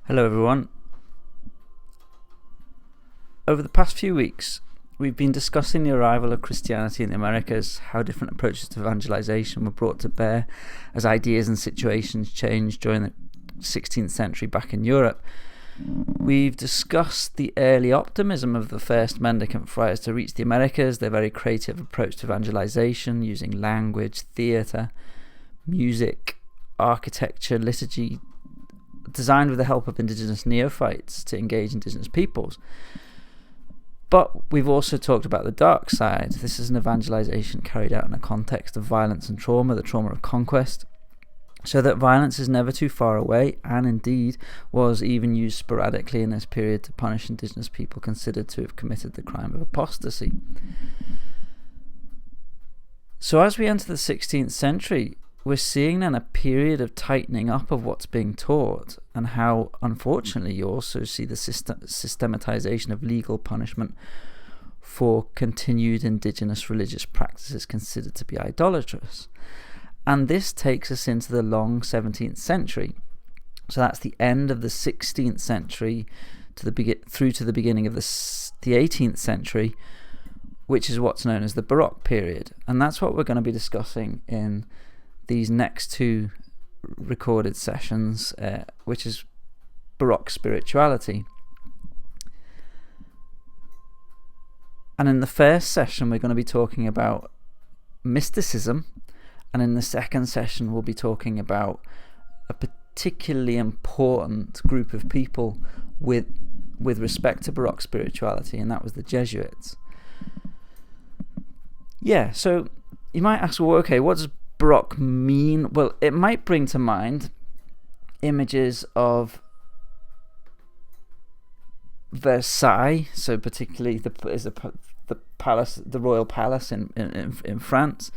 Hello everyone. Over the past few weeks, we've been discussing the arrival of Christianity in the Americas, how different approaches to evangelization were brought to bear as ideas and situations changed during the 16th century back in Europe. We've discussed the early optimism of the first mendicant friars to reach the Americas, their very creative approach to evangelization using language, theatre, music, architecture, liturgy, designed with the help of indigenous neophytes to engage indigenous peoples. But we've also talked about the dark side. This is an evangelization carried out in a context of violence and trauma, the trauma of conquest, so that violence is never too far away, and indeed was even used sporadically in this period to punish indigenous people considered to have committed the crime of apostasy. So as we enter the 16th century, we're seeing then a period of tightening up of what's being taught, and how, unfortunately, you also see the systematization of legal punishment for continued indigenous religious practices considered to be idolatrous. And this takes us into the long 17th century. So that's the end of the 16th century through to the beginning of the 18th century, which is what's known as the Baroque period. And that's what we're going to be discussing in these next two recorded sessions, which is Baroque spirituality. And in the first session we're going to be talking about mysticism, and in the second session we'll be talking about a particularly important group of people with respect to Baroque spirituality, and that was the Jesuits. So you might ask, well, okay, what does Baroque mean? Well, it might bring to mind images of Versailles, so particularly the palace, the royal palace in France.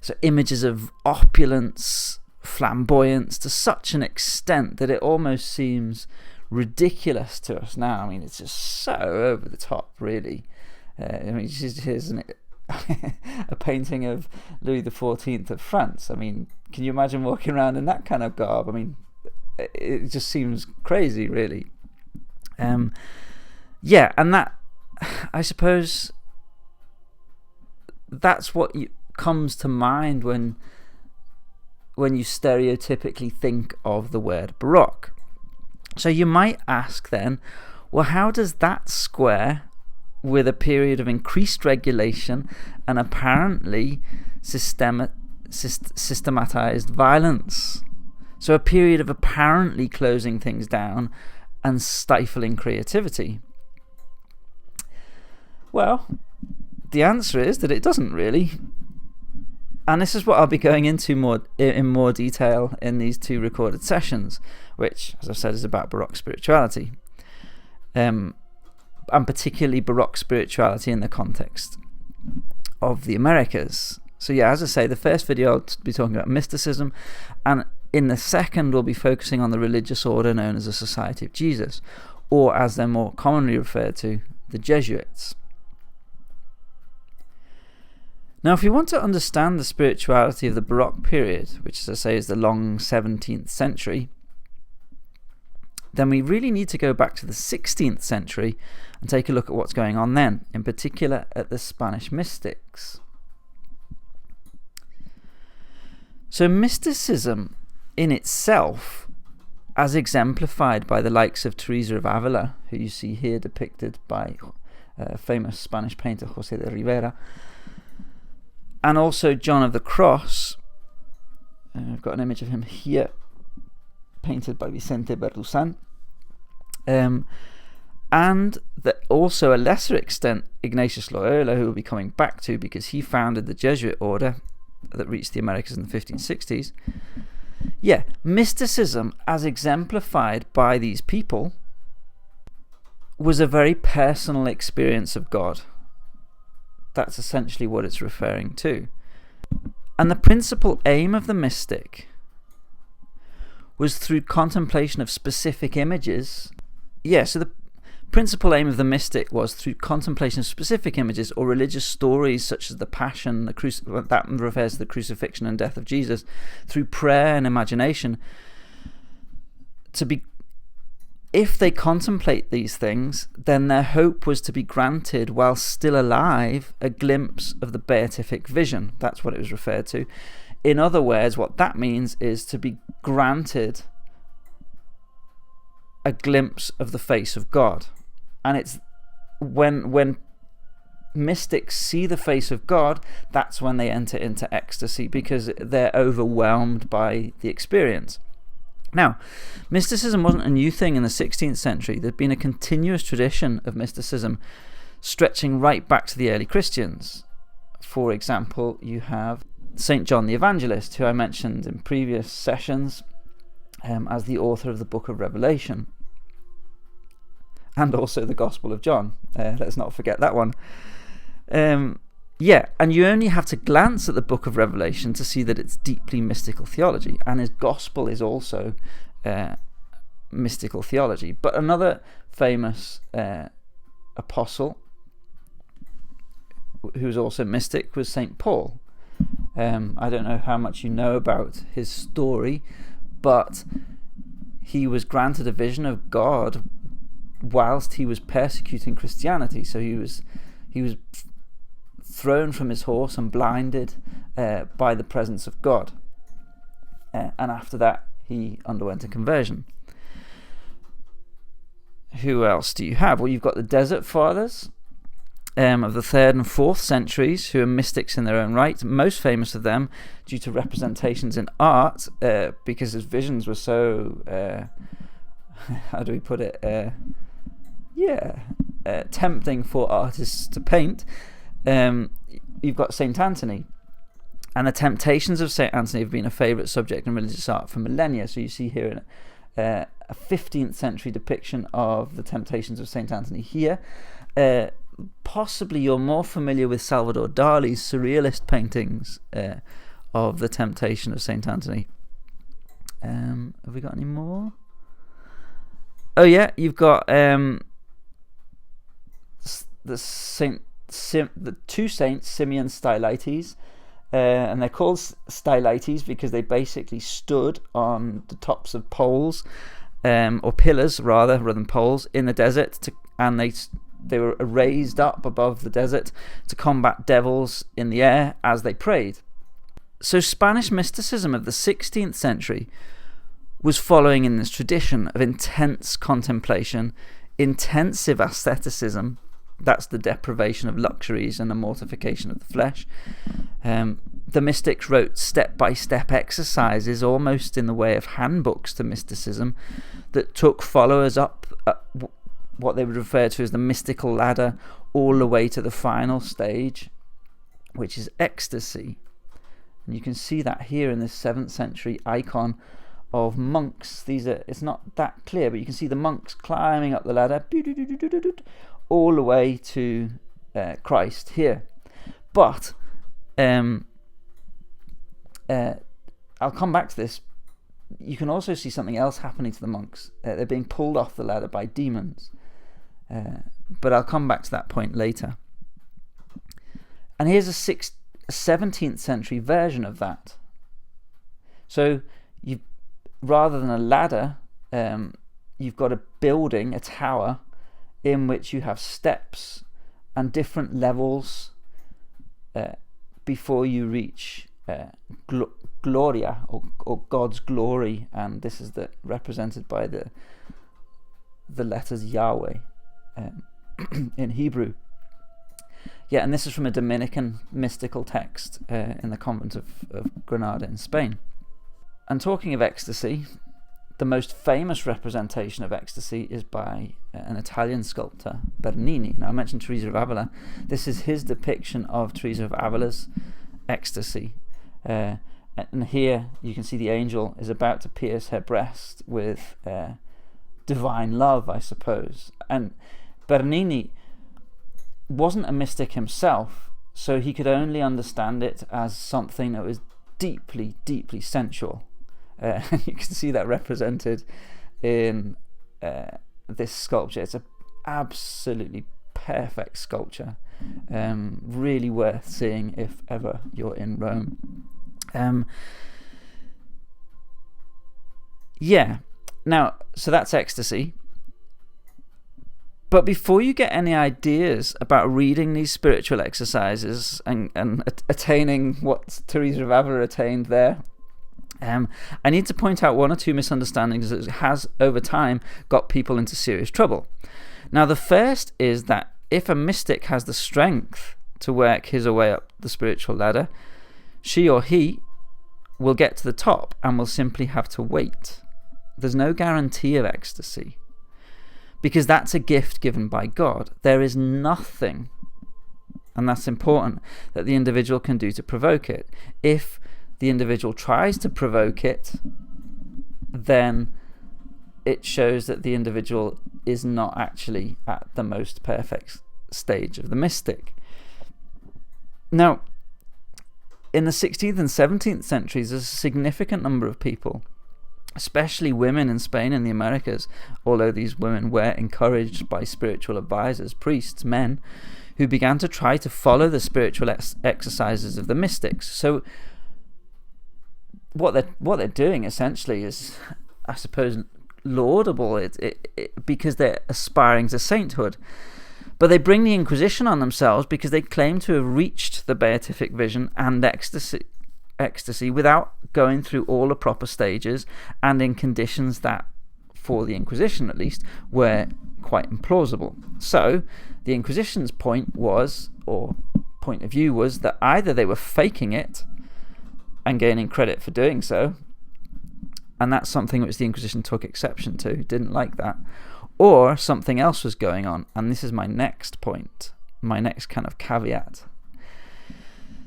So images of opulence, flamboyance, to such an extent that it almost seems ridiculous to us now. I mean, it's just so over the top, really. Here's a painting of Louis XIV of France. I mean, can you imagine walking around in that kind of garb? I mean, it just seems crazy, really. And that, I suppose, that's what comes to mind when you stereotypically think of the word Baroque. So you might ask then, well, how does that square with a period of increased regulation and apparently systematized violence? So a period of apparently closing things down and stifling creativity. Well, the answer is that it doesn't really. And this is what I'll be going into in more detail in these two recorded sessions, which, as I've said, is about Baroque spirituality. And particularly Baroque spirituality in the context of the Americas. So as I say, the first video I'll be talking about mysticism, and in the second we'll be focusing on the religious order known as the Society of Jesus, or as they're more commonly referred to, the Jesuits. Now, if you want to understand the spirituality of the Baroque period, which, as I say, is the long 17th century, then we really need to go back to the 16th century and take a look at what's going on then, in particular at the Spanish mystics. So mysticism in itself, as exemplified by the likes of Teresa of Avila, who you see here depicted by famous Spanish painter José de Rivera, and also John of the Cross. I've got an image of him here, painted by Vicente Berluzan. And also a lesser extent Ignatius Loyola, who we'll be coming back to because he founded the Jesuit order that reached the Americas in the 1560s. Mysticism, as exemplified by these people, was a very personal experience of God. That's essentially what it's referring to. And the principal aim of the mystic was through contemplation of specific images. So the principal aim of the mystic was through contemplation of specific images or religious stories such as the Passion, that refers to the crucifixion and death of Jesus, through prayer and imagination, to be if they contemplate these things, then their hope was to be granted, while still alive, a glimpse of the beatific vision. That's what it was referred to. In other words, what that means is to be granted a glimpse of the face of God. And it's when mystics see the face of God, that's when they enter into ecstasy, because they're overwhelmed by the experience. Now, mysticism wasn't a new thing in the 16th century. There'd been a continuous tradition of mysticism stretching right back to the early Christians. For example, you have St. John the Evangelist, who I mentioned in previous sessions as the author of the Book of Revelation, and also the Gospel of John. Let's not forget that one. And you only have to glance at the Book of Revelation to see that it's deeply mystical theology, and his Gospel is also mystical theology. But another famous apostle who was also mystic was St. Paul. I don't know how much you know about his story, but he was granted a vision of God whilst he was persecuting Christianity. So he was thrown from his horse and blinded by the presence of God. And after that, he underwent a conversion. Who else do you have? Well, you've got the Desert Fathers of the 3rd and 4th centuries, who are mystics in their own right. Most famous of them due to representations in art, because his visions were so, how do we put it, tempting for artists to paint. You've got St. Anthony, and the temptations of St. Anthony have been a favourite subject in religious art for millennia. So you see here a 15th century depiction of the temptations of St. Anthony here. Possibly you're more familiar with Salvador Dali's surrealist paintings of the temptation of St. Anthony. Have we got any more? Oh yeah, you've got the two saints, Simeon Stylites, and they're called Stylites because they basically stood on the tops of poles, or pillars rather than poles, in the desert, and they were raised up above the desert to combat devils in the air as they prayed. So Spanish mysticism of the 16th century was following in this tradition of intense contemplation, intensive asceticism. That's the deprivation of luxuries and the mortification of the flesh. The mystics wrote step-by-step exercises, almost in the way of handbooks to mysticism, that took followers up what they would refer to as the mystical ladder, all the way to the final stage, which is ecstasy. And you can see that here in this 7th century icon of monks. It's not that clear, but you can see the monks climbing up the ladder all the way to Christ here. But I'll come back to this. You can also see something else happening to the monks. They're being pulled off the ladder by demons. But I'll come back to that point later. And here's a 17th century version of that. So rather than a ladder, you've got a building, a tower, in which you have steps and different levels before you reach Gloria, or God's glory, and this is represented by the letters Yahweh in Hebrew. Yeah, and this is from a Dominican mystical text in the convent of Granada in Spain. And talking of ecstasy, the most famous representation of ecstasy is by an Italian sculptor, Bernini. Now, I mentioned Teresa of Avila. This is his depiction of Teresa of Avila's ecstasy. And here you can see the angel is about to pierce her breast with divine love, I suppose. And Bernini wasn't a mystic himself, so he could only understand it as something that was deeply, deeply sensual. You can see that represented in this sculpture. It's an absolutely perfect sculpture, really worth seeing if ever you're in Rome. Now, so that's ecstasy. But before you get any ideas about reading these spiritual exercises and attaining what Teresa of Avila attained there, I need to point out one or two misunderstandings that has, over time, got people into serious trouble. Now, the first is that if a mystic has the strength to work his way up the spiritual ladder, she or he will get to the top and will simply have to wait. There's no guarantee of ecstasy, because that's a gift given by God. There is nothing, and that's important, that the individual can do to provoke it. If the individual tries to provoke it, then it shows that the individual is not actually at the most perfect stage of the mystic. Now, in the 16th and 17th centuries, there's a significant number of people, especially women in Spain and the Americas, although these women were encouraged by spiritual advisors, priests, men, who began to try to follow the spiritual exercises of the mystics. So what they're doing essentially is, I suppose, laudable, because they're aspiring to sainthood. But they bring the Inquisition on themselves because they claim to have reached the beatific vision and ecstasy without going through all the proper stages and in conditions that, for the Inquisition at least, were quite implausible. So the Inquisition's point of view was that either they were faking it and gaining credit for doing so, and that's something which the Inquisition took exception to, didn't like that, or something else was going on. And this is my next point, my next kind of caveat.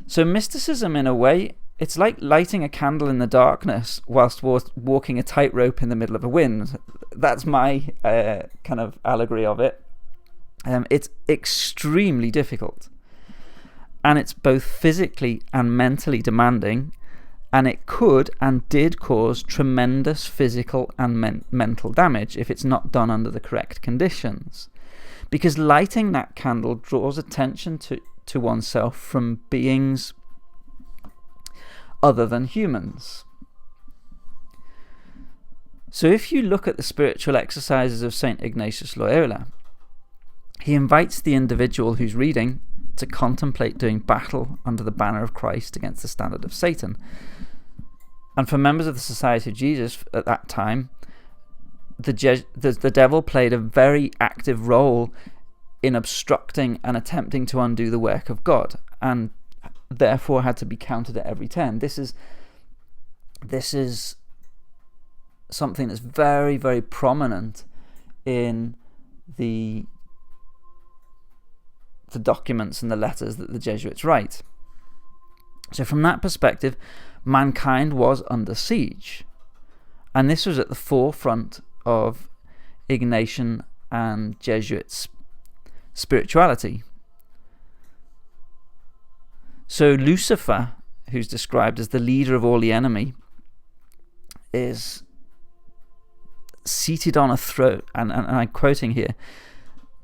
So mysticism, in a way, it's like lighting a candle in the darkness whilst walking a tightrope in the middle of a wind. That's my kind of allegory of it. It's extremely difficult, and it's both physically and mentally demanding, and it could and did cause tremendous physical and mental damage if it's not done under the correct conditions. Because lighting that candle draws attention to oneself from beings other than humans. So if you look at the spiritual exercises of St. Ignatius Loyola, he invites the individual who's reading to contemplate doing battle under the banner of Christ against the standard of Satan. And for members of the Society of Jesus at that time, the devil played a very active role in obstructing and attempting to undo the work of God, and therefore had to be countered at every turn. This is something that's very, very prominent in the documents and the letters that the Jesuits write. So from that perspective, mankind was under siege, and this was at the forefront of Ignatian and Jesuit spirituality. So Lucifer, who's described as the leader of all the enemy, is seated on a throne, and I'm quoting here,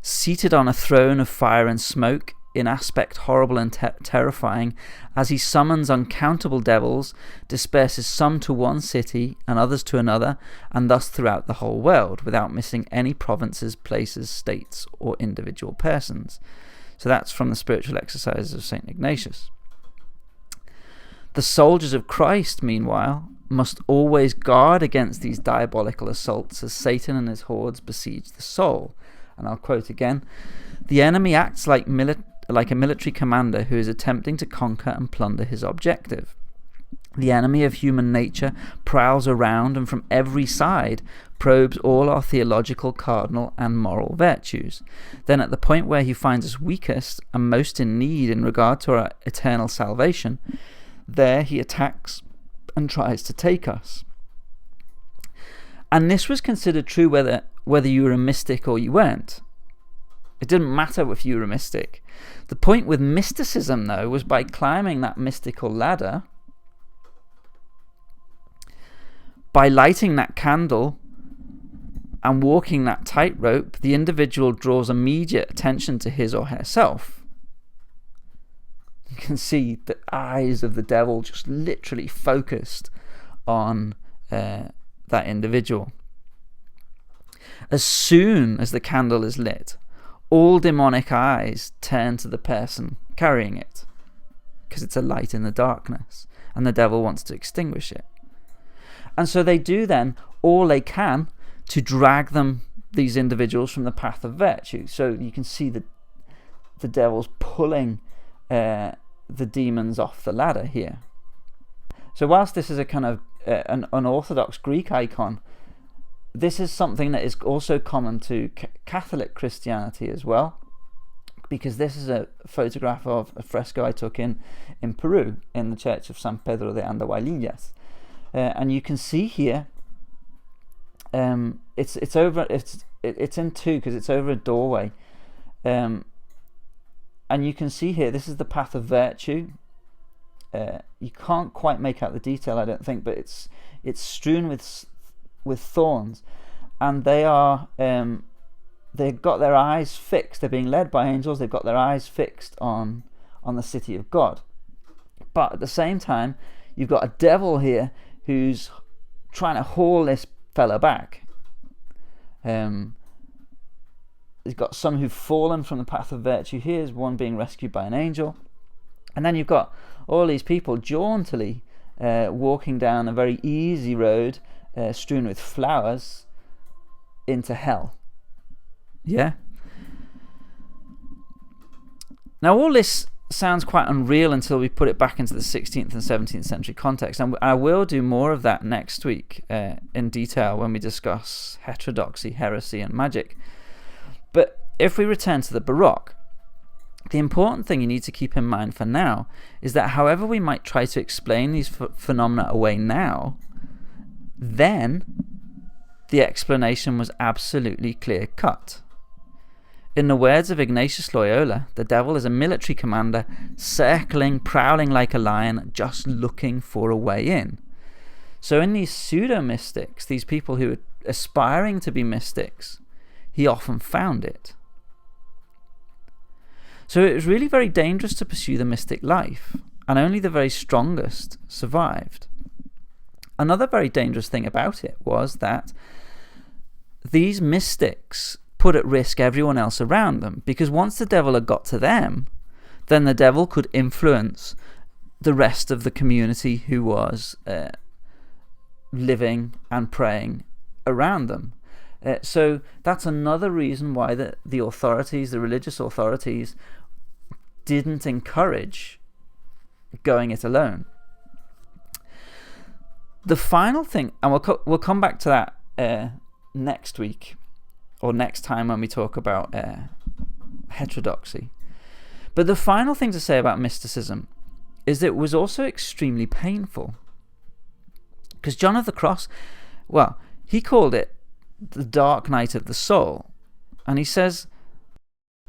seated on a throne of fire and smoke, in aspect horrible and terrifying, as he summons uncountable devils, disperses some to one city and others to another, and thus throughout the whole world, without missing any provinces, places, states, or individual persons. So that's from the spiritual exercises of St. Ignatius. The soldiers of Christ, meanwhile, must always guard against these diabolical assaults as Satan and his hordes besiege the soul. And I'll quote again, "The enemy acts like a military commander who is attempting to conquer and plunder his objective. The enemy of human nature prowls around and from every side probes all our theological, cardinal, and moral virtues. Then at the point where he finds us weakest and most in need in regard to our eternal salvation, there he attacks and tries to take us." And this was considered true whether you were a mystic or you weren't. It didn't matter if you were a mystic. The point with mysticism, though, was by climbing that mystical ladder, by lighting that candle and walking that tightrope, the individual draws immediate attention to his or herself. You can see the eyes of the devil just literally focused on that individual. As soon as the candle is lit, all demonic eyes turn to the person carrying it, because it's a light in the darkness, and the devil wants to extinguish it. And so they do then all they can to drag these individuals from the path of virtue. So you can see the devil's pulling the demons off the ladder here. So whilst this is a kind of an unorthodox Greek icon, this is something that is also common to Catholic Christianity as well, because this is a photograph of a fresco I took in Peru, in the church of San Pedro de Andahuaylillas. And you can see here, it's in two because it's over a doorway, and you can see here, this is the path of virtue. You can't quite make out the detail, I don't think, but it's strewn with thorns, and they've got their eyes fixed. They're being led by angels. They've got their eyes fixed on the city of God. But at the same time, you've got a devil here who's trying to haul this fella back. You've got some who've fallen from the path of virtue. Here's one being rescued by an angel. And then you've got all these people jauntily walking down a very easy road, strewn with flowers, into hell. Yeah? Now all this sounds quite unreal until we put it back into the 16th and 17th century context, and I will do more of that next week in detail when we discuss heterodoxy, heresy and magic. But if we return to the Baroque, the important thing you need to keep in mind for now is that however we might try to explain these phenomena away now, then the explanation was absolutely clear-cut. In the words of Ignatius Loyola, the devil is a military commander circling, prowling like a lion, just looking for a way in. So in these pseudo-mystics, these people who are aspiring to be mystics, he often found it. So it was really very dangerous to pursue the mystic life, and only the very strongest survived. Another very dangerous thing about it was that these mystics put at risk everyone else around them, because once the devil had got to them, then the devil could influence the rest of the community who was living and praying around them. So that's another reason why the authorities, the religious authorities, didn't encourage going it alone. The final thing, and we'll come back to that next week, or next time when we talk about heterodoxy. But the final thing to say about mysticism is that it was also extremely painful. Because John of the Cross, well, he called it the dark night of the soul. And he says,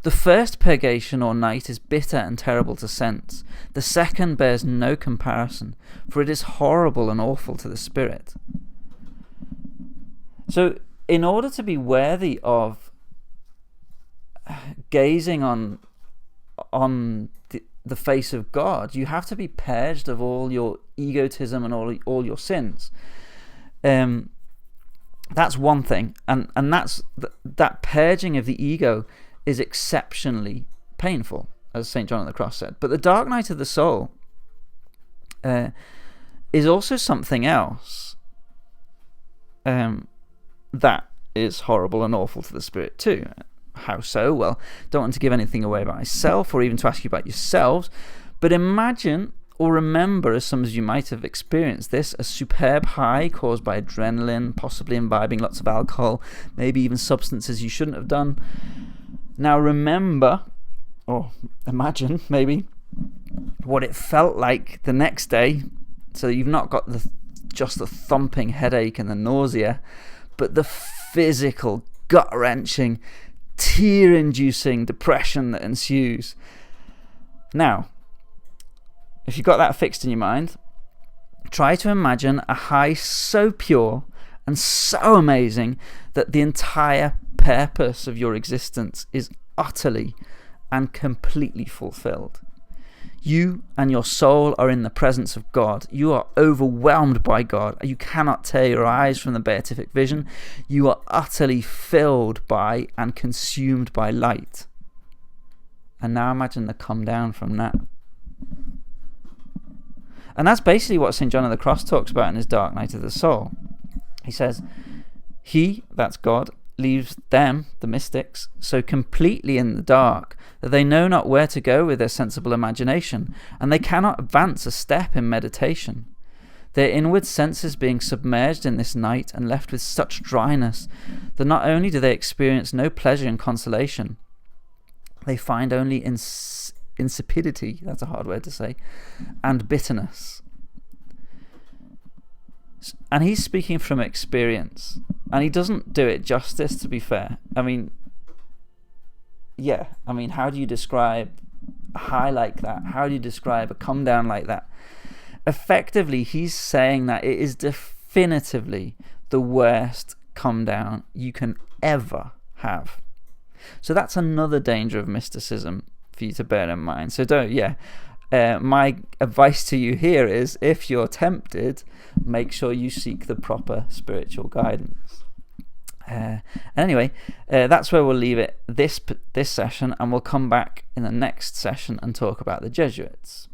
the first purgation or night is bitter and terrible to sense. The second bears no comparison, for it is horrible and awful to the spirit. So, in order to be worthy of gazing on the face of God, you have to be purged of all your egotism and all your sins. That's one thing, and that purging of the ego is exceptionally painful, as St. John of the Cross said. But the dark night of the soul is also something else that is horrible and awful to the spirit too. How so? Well, don't want to give anything away about myself or even to ask you about yourselves, but imagine or remember, as some of you might have experienced this, a superb high caused by adrenaline, possibly imbibing lots of alcohol, maybe even substances you shouldn't have done. Now remember, or imagine maybe, what it felt like the next day, so you've not got just the thumping headache and the nausea, but the physical, gut-wrenching, tear-inducing depression that ensues. Now, if you've got that fixed in your mind, try to imagine a high so pure and so amazing that the entire purpose of your existence is utterly and completely fulfilled. You and your soul are in the presence of God. You are overwhelmed by God. You cannot tear your eyes from the beatific vision. You are utterly filled by and consumed by light. And now imagine the come down from that. And that's basically what St. John of the Cross talks about in his Dark Night of the Soul. He says, he, that's God, leaves them, the mystics, so completely in the dark that they know not where to go with their sensible imagination, and they cannot advance a step in meditation. Their inward senses being submerged in this night and left with such dryness that not only do they experience no pleasure and consolation, they find only insipidity, that's a hard word to say, and bitterness. And he's speaking from experience, and he doesn't do it justice, to be fair. I mean, how do you describe a high like that? How do you describe a come down like that? Effectively, he's saying that it is definitively the worst come down you can ever have. So that's another danger of mysticism for you to bear in mind. So my advice to you here is, if you're tempted, make sure you seek the proper spiritual guidance. Anyway, that's where we'll leave it this session, and we'll come back in the next session and talk about the Jesuits.